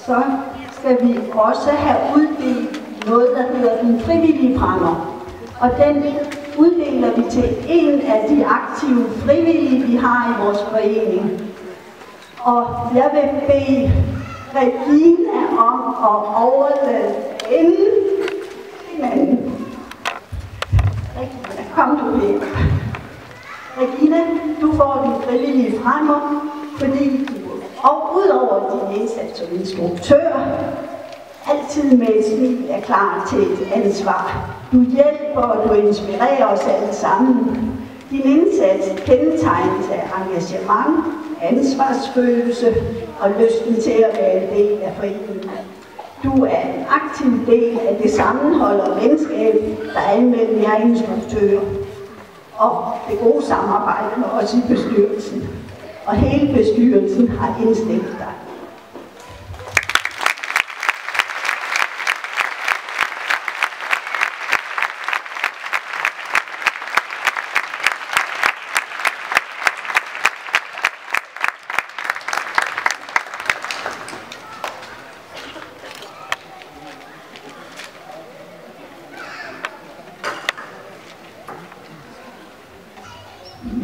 så skal vi også have uddelt noget, der hedder den frivillige brænder. Og den uddeler vi til en af de aktive frivillige, vi har i vores forening. Og jeg vil bede Regina om at overlade inden. Regina, kom du her. Regina, du får din frivillige fremmer, fordi du, og udover din indsats som instruktør, altid med et smil er klar til et ansvar. Du hjælper og du inspirerer os alle sammen. Din indsats kendetegnes af engagement, ansvarsfølelse og lysten til at være en del af foreningen. Du er en aktiv del af det sammenhold og venskab, der er mellem jer instruktører. Og det gode samarbejde med os i bestyrelsen. Og hele bestyrelsen har indstillet dig.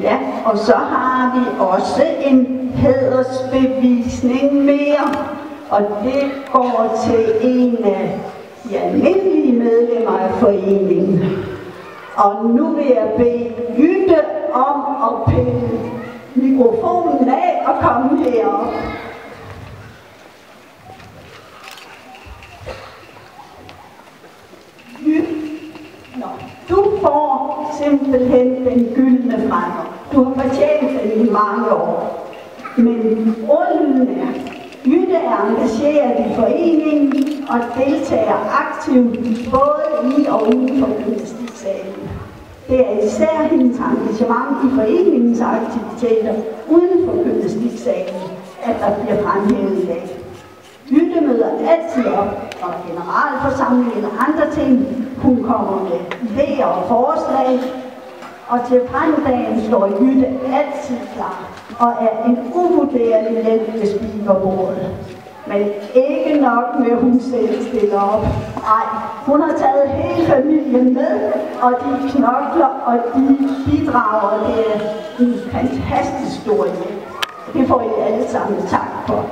Ja, og så har vi også en hædersbevisning mere, og det går til en af de almindelige medlemmer af foreningen. Og nu vil jeg bede Jytte om at pille mikrofonen af og komme herop. Jytte, du får simpelthen den gyldne brænder. Du har fortjent den i mange år. Men ordlyden er, Jytte er engageret i foreningen og deltager aktivt både i og uden for gymnastiksalen. Det er især hendes engagement i foreningens aktiviteter uden for gymnastiksalen, at der bliver fremhævet i dag. Jytte møder altid op, og generalforsamlingen og andre ting. Hun kommer med idéer og forslag, og til branddagen står Jytte altid klar og er en uvurderlig hjælp ved speakerbordet. Men ikke nok med, at hun selv stiller op. Nej, hun har taget hele familien med, og de knokler, og de bidrager. Det er en fantastisk stor hjælp. Det får I alle sammen tak for.